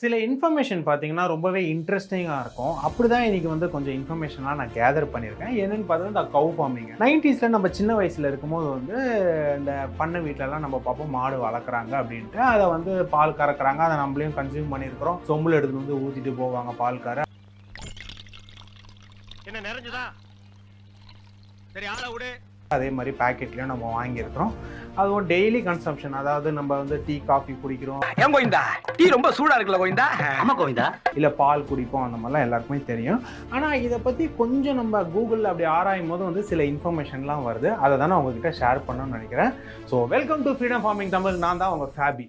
சில இன்ஃபர்மேஷன் பார்த்தீங்கன்னா ரொம்பவே இன்ட்ரெஸ்டிங்காக இருக்கும். அப்படிதான் இன்னைக்கு வந்து கொஞ்சம் இன்ஃபர்மேஷன்லாம் நான் கேதர் பண்ணியிருக்கேன். என்னென்னு பார்த்தா இந்த கவ் ஃபார்மிங் 90ஸ்ல நம்ம சின்ன வயசில் இருக்கும்போது வந்து இந்த பண்ணை வீட்டிலலாம் நம்ம பார்ப்போம் மாடு வளர்க்குறாங்க அப்படின்ட்டு. அதை வந்து பால் கறக்குறாங்க, அதை நம்மளையும் கன்சியூம் பண்ணியிருக்கிறோம். சொம்பில் எடுத்துகிட்டு வந்து ஊற்றிட்டு போவாங்க பால்கார. என்ன நிறைஞ்சுதா? சரி ஆள விடு. அதே மாதிரி பேக்கெட்லேயும் நம்ம வாங்கியிருக்கிறோம். அதுவும் டெய்லி கன்சம்ஷன், அதாவது நம்ம வந்து டீ காஃபி குடிக்கிறோம். ஏன் கோவிந்தா டீ ரொம்ப சூடா இருக்குல்ல கோவிந்தா? ஆமா கோவிந்தா. இல்லை பால் குடிப்போம், அந்த மாதிரிலாம் எல்லாருக்குமே தெரியும். ஆனால் இதை பற்றி கொஞ்சம் நம்ம கூகுளில் அப்படி ஆராயும் போது வந்து சில இன்ஃபர்மேஷன்லாம் வருது. அதை தான் நான் உங்ககிட்ட ஷேர் பண்ணணும்னு நினைக்கிறேன். So welcome to freedom farming Tamil. நான் தான் உங்கள் ஃபேபி.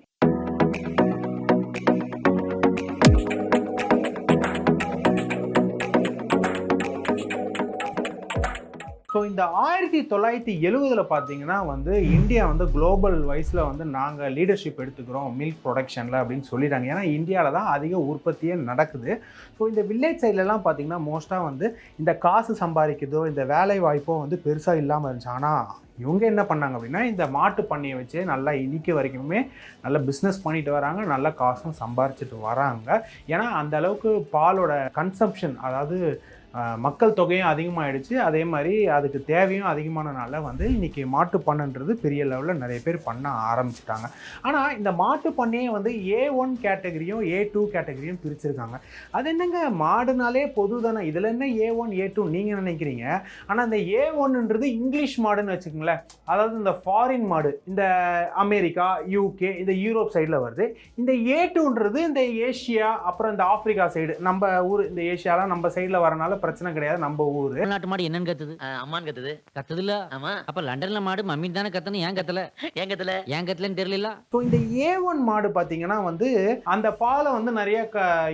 ஸோ இந்த 1970 பார்த்தீங்கன்னா வந்து இந்தியா வந்து குளோபல் வைஸில் வந்து நாங்கள் லீடர்ஷிப் எடுத்துக்கிறோம் மில்க் ப்ரொடக்ஷனில் அப்படின்னு சொல்லிட்டாங்க. ஏன்னா இந்தியாவில் தான் அதிக உற்பத்தியே நடக்குது. ஸோ இந்த வில்லேஜ் சைட்லலாம் பார்த்தீங்கன்னா மோஸ்ட்டாக வந்து இந்த காசு சம்பாதிக்கிறதோ இந்த வேலை வாய்ப்போ வந்து பெருசாக இல்லாமல் இருந்துச்சு. ஆனால் இவங்க என்ன பண்ணாங்க அப்படின்னா இந்த மாட்டு பண்ணையை வச்சு நல்லா இன்னைக்கு வரைக்குமே நல்ல பிஸ்னஸ் பண்ணிட்டு வராங்க, நல்ல காசும் சம்பாரிச்சிட்டு வராங்க. ஏன்னா அந்த அளவுக்கு பாலோட கன்சம்ஷன், அதாவது மக்கள் தொகையும் அதிகமாகிடுச்சு, அதே மாதிரி அதுக்கு தேவையும் அதிகமானனால வந்து இன்றைக்கி மாட்டு பண்ணைன்றது பெரிய லெவலில் நிறைய பேர் பண்ண ஆரம்பிச்சிட்டாங்க. ஆனால் இந்த மாட்டு பண்ணையை வந்து A1 கேட்டகரியும் A2 கேட்டகரியும் பிரிச்சிருக்காங்க. அது என்னங்க, மாடுனாலே பொது தானே, இதில் என்ன A1 A2 நீங்கள் நினைக்கிறீங்க. ஆனால் இந்த A1ன்றது இங்கிலீஷ் மாடுன்னு வச்சுக்கோங்களேன். அதாவது இந்த ஃபாரின் மாடு, இந்த அமெரிக்கா, UK, இந்த யூரோப் சைடில் வருது. இந்த A2ன்றது இந்த ஏஷியா, அப்புறம் இந்த ஆப்பிரிக்கா சைடு, நம்ம ஊர் இந்த ஏஷியாலாம் நம்ம சைடில் வரனால பிரச்சனை கிடையாது. நம்ம ஊரு நாட்டு மாடு என்னன்னு கத்துது? அம்மான்னு கத்துது. கத்துது இல்ல? ஆமா. அப்ப லண்டன்ல மாடு மம்மி தானே கத்தணும், ஏன் கத்தல? ஏன் கத்தலன்னு தெரியல. ஸோ இந்த A1 மாடு பார்த்தீங்கன்னா வந்து அந்த பாலை வந்து நிறைய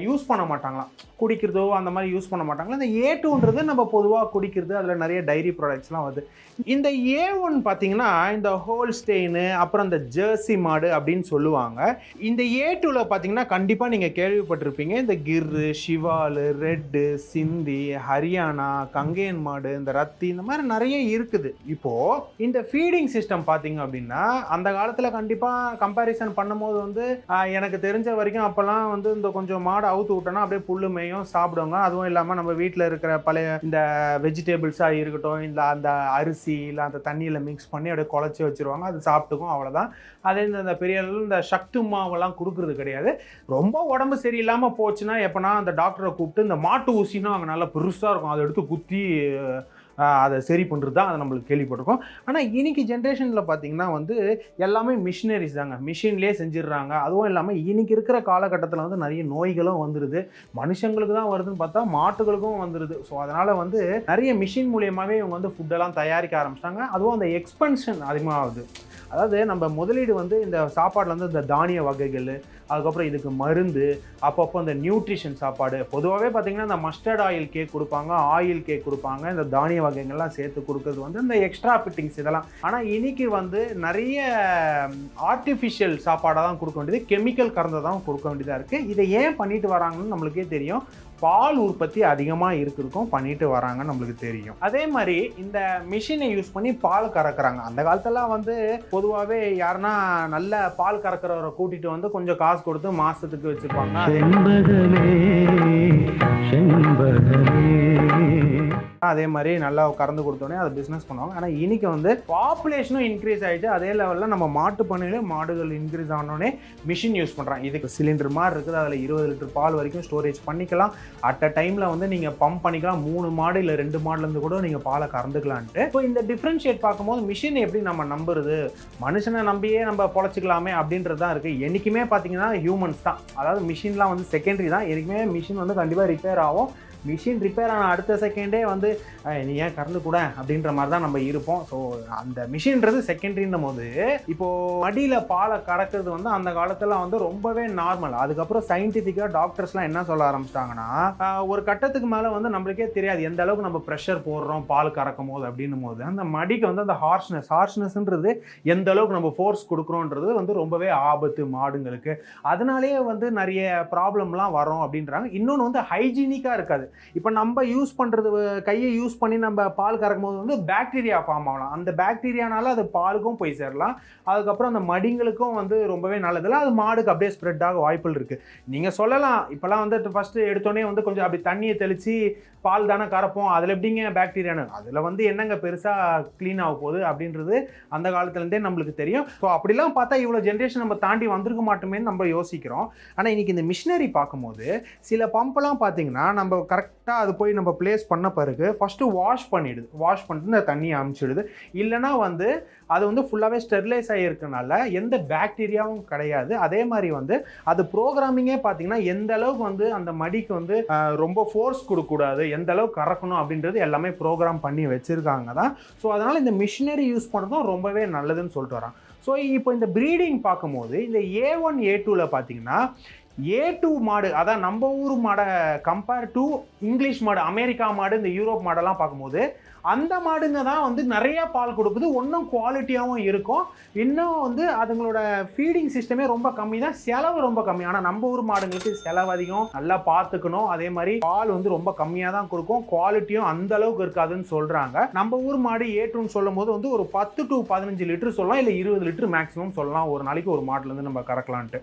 யூஸ் பண்ண மாட்டாங்களாம், குடிக்கிறதோ அந்த மாதிரி யூஸ் பண்ண மாட்டாங்களா. இந்த A2ன்றது நம்ம பொதுவாக குடிக்கிறது, அதில் நிறைய டைரி ப்ராடக்ட்ஸ்லாம் வருது. இந்த A1 பார்த்தீங்கன்னா இந்த ஹோல்ஸ்டெயின், அப்புறம் இந்த ஜெர்சி மாடு அப்படின்னு சொல்லுவாங்க. இந்த A2ல பார்த்தீங்கன்னா கண்டிப்பாக நீங்கள் கேள்விப்பட்டிருப்பீங்க, இந்த கிர்ரு, ஷிவாலு, ரெட்டு, சிந்தி, ஹரியானா, கங்கேயன் மாடு, இந்த ரத்தி, இந்த மாதிரி நிறைய இருக்குது. இப்போது இந்த ஃபீடிங் சிஸ்டம் பார்த்தீங்க அப்படின்னா அந்த காலத்தில் கண்டிப்பாக கம்பேரிசன் பண்ணும்போது வந்து எனக்கு தெரிஞ்ச வரைக்கும் அப்போல்லாம் வந்து இந்த கொஞ்சம் மாடு அவுத்து விட்டோன்னா அப்படியே புல்லு மேயும் சாப்பிடுவாங்க. அதுவும் இல்லாமல் நம்ம வீட்டில் இருக்கிற பழைய இந்த வெஜிடபிள்ஸாக இருக்கட்டும், இல்லை அந்த அரிசி இல்லை அந்த தண்ணியில் மிக்ஸ் பண்ணி அப்படியே குழச்சி வச்சுருவாங்க, அது சாப்பிட்டுக்கும், அவ்வளோதான். அதே இந்த பெரிய இந்த சக்தி மாவெல்லாம் கொடுக்குறது கிடையாது. ரொம்ப உடம்பு சரியில்லாமல் போச்சுன்னா எப்போனா அந்த டாக்டரை கூப்பிட்டு இந்த மாட்டு ஊசினும் அங்கே நல்லா பெருசாக இருக்கும், அதை எடுத்து குத்தி அதை சரி பண்ணுறது தான், அதை நம்மளுக்கு கேள்விப்பட்டிருக்கோம். ஆனால் இன்னைக்கு ஜென்ரேஷனில் பார்த்தீங்கன்னா வந்து எல்லாமே மிஷினரிஸ் தாங்க, மிஷின்லேயே செஞ்சிடுறாங்க. அதுவும் இல்லாமல் இன்னைக்கு இருக்கிற காலகட்டத்தில் வந்து நிறைய நோய்களும் வந்துடுது. மனுஷங்களுக்கு தான் வருதுன்னு பார்த்தா மாட்டுகளுக்கும் வந்துடுது. ஸோ அதனால் வந்து நிறைய மிஷின் மூலியமாகவே இவங்க வந்து ஃபுட்டெல்லாம் தயாரிக்க ஆரம்பிச்சிட்டாங்க. அதுவும் அந்த எக்ஸ்பென்ஷன் அதிகமாகுது. அதாவது நம்ம முதலீடு வந்து இந்த சாப்பாடில் வந்து இந்த தானிய வகைகள், அதுக்கப்புறம் இதுக்கு மருந்து, அப்பப்போ இந்த நியூட்ரிஷன் சாப்பாடு, பொதுவாகவே பார்த்திங்கன்னா இந்த மஸ்டர்ட் ஆயில் கேக் கொடுப்பாங்க, ஆயில் கேக் கொடுப்பாங்க, இந்த தானிய வகைகள்லாம் சேர்த்து கொடுக்குறது வந்து இந்த எக்ஸ்ட்ரா ஃபிட்டிங்ஸ் இதெல்லாம். ஆனால் இன்னைக்கு வந்து நிறைய ஆர்டிஃபிஷியல் சாப்பாடாக தான் கொடுக்க வேண்டியது, கெமிக்கல் கறந்ததான் கொடுக்க வேண்டியதாக இருக்குது. இதை ஏன் பண்ணிட்டு வராங்கன்னு நம்மளுக்கே தெரியும். பால் உற்பத்தி அதிகமாக இருக்கிறதுக்கும் பண்ணிட்டு வராங்க, நம்மளுக்கு தெரியும். அதே மாதிரி இந்த மிஷினை யூஸ் பண்ணி பால் கறக்குறாங்க. அந்த காலத்தெல்லாம் வந்து பொதுவாகவே யாருன்னா நல்ல பால் கறக்கிறவரை கூட்டிட்டு வந்து கொஞ்சம் காசு கொடுத்து மாசத்துக்கு வச்சுப்பாங்க. அதே மாதிரி நல்லா கறந்து கொடுத்தோடனே அதை பிஸ்னஸ் பண்ணுவாங்க. ஆனால் இன்னைக்கு வந்து பாப்புலேஷனும் இன்க்ரீஸ் ஆகிடுச்சு. அதே லெவலில் நம்ம மாட்டு பண்ணையிலே மாடுகள் இன்க்ரீஸ் ஆனோடனே மிஷின் யூஸ் பண்ணுறாங்க. இதுக்கு சிலிண்டர் மாதிரி இருக்குது, அதில் 20 லிட்டர் பால் வரைக்கும் ஸ்டோரேஜ் பண்ணிக்கலாம். அட் அ டைமில் வந்து நீங்கள் பம்ப் பண்ணிக்கலாம். 3 மாடு இல்லை 2 மாடுலேருந்து கூட நீங்கள் பாலை கறந்துக்கலான்ட்டு. இப்போ இந்த டிஃப்ரென்ஷியேட் பார்க்கும்போது மிஷின் எப்படி நம்ம நம்புறது, மனுஷனை நம்பியே நம்ம பொழைச்சிக்கலாமே அப்படின்றது தான் இருக்குது. என்றைக்குமே பார்த்தீங்கன்னா ஹியூமன்ஸ் தான், அதாவது மிஷின்லாம் வந்து செகண்டரி தான். என்றைக்குமே மிஷின் வந்து கண்டிப்பாக ரிப்பேர் ஆகும். மிஷின் ரிப்பேர் ஆன அடுத்த செகண்டே வந்து நீ ஏன் கறந்து கூட அப்படின்ற மாதிரி தான் நம்ம இருப்போம். ஸோ அந்த மிஷின்றது செகண்டரின்னும் போது இப்போது மடியில் பாலை கறக்கிறது வந்து அந்த காலத்தில் வந்து ரொம்பவே நார்மல். அதுக்கப்புறம் சயின்டிஃபிக்காக டாக்டர்ஸ்லாம் என்ன சொல்ல ஆரம்பிச்சிட்டாங்கன்னா, ஒரு கட்டத்துக்கு மேலே வந்து நம்மளுக்கே தெரியாது எந்த அளவுக்கு நம்ம ப்ரெஷர் போடுறோம் பால் கறக்கும் போது அப்படின்னும் போது அந்த மடிக்கு வந்து அந்த ஹார்ஷ்னஸ்ன்றது எந்த அளவுக்கு நம்ம ஃபோர்ஸ் கொடுக்குறோன்றது வந்து ரொம்பவே ஆபத்து மாடுங்களுக்கு. அதனாலேயே வந்து நிறைய ப்ராப்ளம்லாம் வரும் அப்படின்றாங்க. இன்னொன்று வந்து ஹைஜீனிக்காக இருக்காது. இப்போ நம்ம யூஸ் பண்ணுறது கையை யூஸ் பண்ணி நம்ம பால் கறக்கும் போது வந்து பாக்டீரியா ஃபார்ம் ஆகலாம். அந்த பாக்டீரியானால அது பாலுக்கும் போய் சேரலாம். அதுக்கப்புறம் அந்த மடிங்களுக்கும் வந்து ரொம்பவே நல்லதில்லை. அது மாடுக்கு அப்படியே ஸ்ப்ரெட் ஆக வாய்ப்புகள் இருக்குது. நீங்கள் சொல்லலாம் இப்போலாம் வந்து ஃபஸ்ட்டு எடுத்தோடனே வந்து கொஞ்சம் அப்படி தண்ணியை தெளித்து பால் தானே கறப்போம், அதில் எப்படிங்க பாக்டீரியானு, அதில் வந்து என்னங்க பெருசாக க்ளீன் ஆக போகுது அப்படின்றது அந்த காலத்துலேருந்தே நம்மளுக்கு தெரியும். ஸோ அப்படிலாம் பார்த்தா இவ்வளோ ஜென்ரேஷன் நம்ம தாண்டி வந்திருக்க மாட்டோமேன்னு நம்ம யோசிக்கிறோம். ஆனால் இன்றைக்கி இந்த மிஷினரி பார்க்கும்போது சில பம்பெல்லாம் பார்த்தீங்கன்னா நம்ம கரெக்டாக அது போய் நம்ம ப்ளேஸ் பண்ண பிறகு ஃபஸ்ட்டு வாஷ் பண்ணிட்டு இந்த தண்ணியை அமுச்சிடுது. இல்லைனா வந்து அது வந்து ஃபுல்லாகவே ஸ்டெர்லைஸ் ஆகியிருக்கனால எந்த பாக்டீரியாவும் கிடையாது. அதே மாதிரி வந்து அது ப்ரோக்ராமிங்கே பார்த்தீங்கன்னா எந்த அளவுக்கு வந்து அந்த மடிக்கு வந்து ரொம்ப ஃபோர்ஸ் கொடுக்கக்கூடாது, எந்த அளவுக்கு கறக்கணும் அப்படின்றது எல்லாமே ப்ரோக்ராம் பண்ணி வச்சுருக்காங்க தான். ஸோ அதனால் இந்த மிஷினரி யூஸ் பண்ணுறதும் ரொம்பவே நல்லதுன்னு சொல்லிட்டு வரான். ஸோ இப்போ இந்த ப்ரீடிங் பார்க்கும்போது இந்த A1 A2ல பார்த்தீங்கன்னா A2 மாடு, அதான் நம்ம ஊர் மாடை கம்பேர் டு இங்கிலீஷ் மாடு, அமெரிக்கா மாடு, இந்த யூரோப் மாடெல்லாம் பார்க்கும்போது அந்த மாடுங்க தான் வந்து நிறைய பால் கொடுக்குது. ஒன்றும் குவாலிட்டியாகவும் இருக்கும். இன்னும் வந்து அதுங்களோட ஃபீடிங் சிஸ்டமே ரொம்ப கம்மி தான், செலவு ரொம்ப கம்மி. ஆனால் நம்ம ஊர் மாடுங்களுக்கு செலவு அதிகம், நல்லா பார்த்துக்கணும். அதே மாதிரி பால் வந்து ரொம்ப கம்மியாக தான் கொடுக்கும், குவாலிட்டியும் அந்த அளவுக்கு இருக்காதுன்னு சொல்கிறாங்க. நம்ம ஊர் மாடு A2ன்னு சொல்லும் போது வந்து ஒரு 10 to 15 லிட்டர் சொல்லலாம், இல்லை 20 லிட்டர் மேக்ஸிமம் சொல்லலாம் ஒரு நாளைக்கு ஒரு மாட்டுலேருந்து நம்ம கறக்கலான்ட்டு.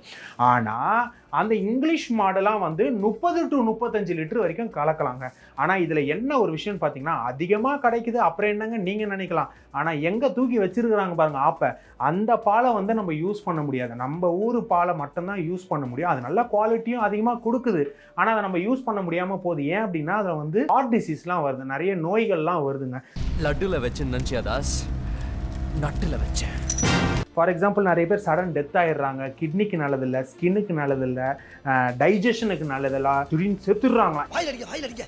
ஆனால் அந்த இங்கிலீஷ் மாடெல்லாம் வந்து 30 to 35 லிட்டர் வரைக்கும் கலக்கலாங்க. ஆனால் இதில் என்ன ஒரு விஷயம்னு பார்த்தீங்கன்னா அதிகமாக கிடைக்குது அப்புறம் என்னங்க நீங்கள் நினைக்கலாம். ஆனால் எங்கே தூக்கி வச்சிருக்கிறாங்க பாருங்க ஆப்பை, அந்த பாலை வந்து நம்ம யூஸ் பண்ண முடியாது. நம்ம ஊர் பாலை மட்டும்தான் யூஸ் பண்ண முடியும். அது நல்ல குவாலிட்டியும் அதிகமாக கொடுக்குது. ஆனால் அதை நம்ம யூஸ் பண்ண முடியாமல் போகுது. ஏன் அப்படின்னா அதில் வந்து ஹார்ட் டிசீஸ்லாம் வருது, நிறைய நோய்கள்லாம் வருதுங்க. லட்டுல வச்சு நினச்சியா தாஸ், நட்டுல வச்சேன். ஃபார் எக்ஸாம்பிள் நிறைய பேர் சடன் டெத் ஆகிடுறாங்க. கிட்னிக்கு நல்லதில்லை, ஸ்கின்னுக்கு நல்லதில்லை, டைஜஷனுக்கு நல்லதில்லை, திடீர்னு செத்துடுறாங்க.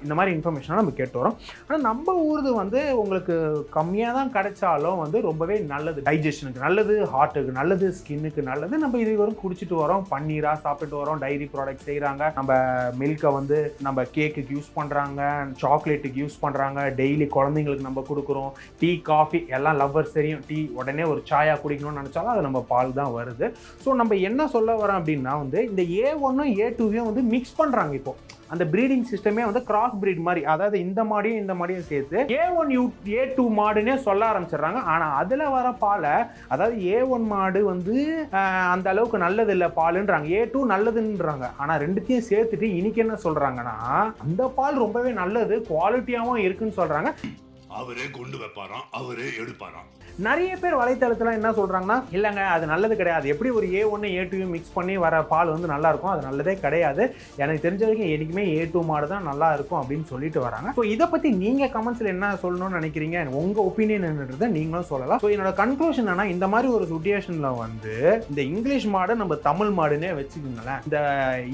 இந்த மாதிரி இன்ஃபர்மேஷனாக நம்ம கேட்டு வரோம். ஆனால் நம்ம ஊருது வந்து உங்களுக்கு கம்மியாக தான் கிடைச்சாலும் வந்து ரொம்பவே நல்லது. டைஜஷனுக்கு நல்லது, ஹார்ட்டுக்கு நல்லது, ஸ்கின்னுக்கு நல்லது. நம்ம இது வரும் குடிச்சிட்டு வரோம், பன்னீராக சாப்பிட்டு வரோம், டைரி ப்ராடக்ட் செய்கிறாங்க. நம்ம மில்கை வந்து நம்ம கேக்குக்கு யூஸ் பண்ணுறாங்க, சாக்லேட்டுக்கு யூஸ் பண்ணுறாங்க, டெய்லி குழந்தைங்களுக்கு நம்ம கொடுக்குறோம். டீ காஃபி எல்லாம் லவ்வர்ஸ் தெரியும். டீ உடனே ஒரு சாயா குடிக்கணும்னு நினச்சாலும் அது நம்ம பால் தான் வருது. ஸோ நம்ம என்ன சொல்ல வரோம் அப்படின்னா வந்து இந்த A1 A2 வந்து மிக்ஸ் பண்ணுறாங்க. இப்போ அந்த ப்ரீடிங் சிஸ்டமே வந்து கிராஸ் ப்ரீட் மாதிரி, அதாவது இந்த மாடியும் சேர்த்து A1 A2 மாடுன்னே சொல்ல ஆரம்பிச்சிடுறாங்க. ஆனால் அதில் வர பாலை, அதாவது A1 மாடு வந்து அந்த அளவுக்கு நல்லது இல்லை பாலுன்றாங்க, A2 நல்லதுன்றாங்க. ஆனால் ரெண்டுத்தையும் சேர்த்துட்டு இன்னைக்கு என்ன சொல்கிறாங்கன்னா அந்த பால் ரொம்பவே நல்லது, குவாலிட்டியாகவும் இருக்குன்னு சொல்கிறாங்க. அவரே கொண்டு வைப்பாராம், அவரே எடுப்பாராம். நிறைய பேர் வலைத்தளத்துல என்ன சொல்றாங்கன்னா இல்லைங்க அது நல்லது கிடையாது, எப்படி ஒரு A1 A2 மிக்ஸ் பண்ணி வர பால் வந்து நல்லா இருக்கும், அது நல்லதே கிடையாது, எனக்கு தெரிஞ்ச வரைக்கும் எனக்குமே A2 மாடு தான் நல்லா இருக்கும் அப்படின்னு சொல்லிட்டு வராங்க. ஸோ இதை பத்தி நீங்க கமெண்ட்ஸ்ல என்ன சொல்லணும்னு நினைக்கிறீங்க, உங்க ஒப்பீனியன் என்னன்றதை நீங்களும் சொல்லலாம். ஸோ என்னோட கன்க்ளூஷன் என்ன, இந்த மாதிரி ஒரு சுச்சுவேஷன்ல வந்து இந்த இங்கிலீஷ் மாடை நம்ம தமிழ் மாடுன்னே வச்சுக்கோங்களேன். இந்த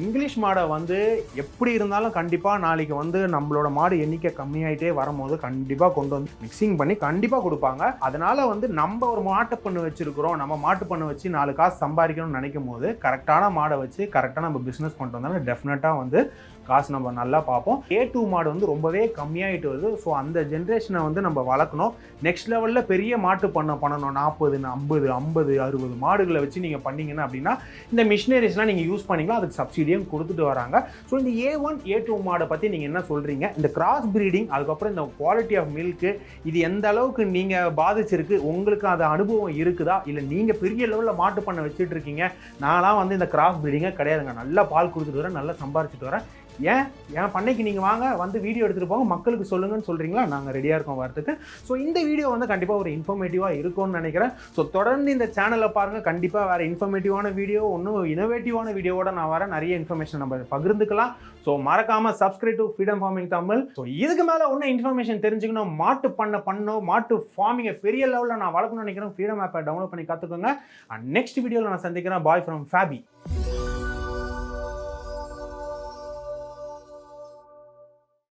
இங்கிலீஷ் மாடை வந்து எப்படி இருந்தாலும் கண்டிப்பா நாளைக்கு வந்து நம்மளோட மாடு எண்ணிக்கை கம்மியாயிட்டே வரும்போது கண்டிப்பா கொண்டு வந்து மிக்சிங் பண்ணி கண்டிப்பா கொடுப்பாங்க. அதனால வந்து நம்ம ஒரு மாட்டு பண்ணு வச்சிருக்கிறோம், நம்ம மாட்டு பண்ணு வச்சு 4 காசு சம்பாதிக்கணும்னு நினைக்கும் போது கரெக்டான மாடை வச்சு கரெக்டாக நம்ம பிஸ்னஸ் பண்ணிட்டு வந்தாலும் டெஃபினட்டாக வந்து காசு நம்ம நல்லா பார்ப்போம். A2 மாடு வந்து ரொம்பவே கம்மியாகிட்டு வருது. ஸோ அந்த ஜென்ரேஷனை வந்து நம்ம வளர்க்கணும். நெக்ஸ்ட் லெவலில் பெரிய மாட்டு பண்ணணும் 40 50 50 60 மாடுகளை வச்சு நீங்கள் பண்ணீங்கன்னா அப்படின்னா இந்த மிஷினரிஸ்லாம் நீங்கள் யூஸ் பண்ணிங்களா, அதுக்கு சப்சிடியும் கொடுத்துட்டு வராங்க. ஸோ இந்த A1 A2 மாடை பற்றி நீங்கள் என்ன சொல்கிறீங்க, இந்த கிராஸ் ப்ரீடிங் அதுக்கப்புறம் இந்த குவாலிட்டி ஆஃப் மில்க்கு இது எந்த அளவுக்கு நீங்கள் பாதிச்சிருக்கு, உங்களுக்கு அது அனுபவம் இருக்குதா, இல்லை நீங்கள் பெரிய லெவலில் மாட்டு பண்ண வச்சுட்டு இருக்கீங்க, நான்லாம் வந்து இந்த கிராஸ் ப்ரீடிங்கே கிடையாதுங்க, நல்லா பால் கொடுத்துட்டு வரேன், நல்லா சம்பாரிச்சிட்டு வரேன், ஏன் பண்ணைக்கு நீங்கள் வாங்க வந்து வீடியோ எடுத்துகிட்டு போங்க மக்களுக்கு சொல்லுங்கன்னு சொல்கிறீங்களா, நாங்கள் ரெடியாக இருக்கோம் வரதுக்கு. ஸோ இந்த வீடியோ வந்து கண்டிப்பாக ஒரு இன்ஃபர்மேட்டிவாக இருக்கும்னு நினைக்கிறேன். ஸோ தொடர்ந்து இந்த சேனலை பாருங்கள், கண்டிப்பாக வேறு இன்ஃபர்மேட்டிவான வீடியோ, ஒன்றும் இனோவேட்டிவான வீடியோவோட நான் வரேன், நிறைய இன்ஃபர்மேஷன் நம்ம பகிர்ந்துக்கலாம். ஸோ மறக்காமல் subscribe to freedom farming Tamil. So இதுக்கு மேலே ஒன்றும் இன்ஃபர்மேஷன் தெரிஞ்சுக்கணும், மாட்டு பண்ணணும், மாட்டு ஃபார்மிங்கை பெரிய லெவலில் நான் வளர்க்கணும்னு நினைக்கிறேன், ஃப்ரீடம் ஆப்பை டவுன்லோட் பண்ணி கற்றுக்கோங்க. அண்ட் நெக்ஸ்ட் வீடியோவில் நான் சந்திக்கிறேன். Bye from ஃபேபி.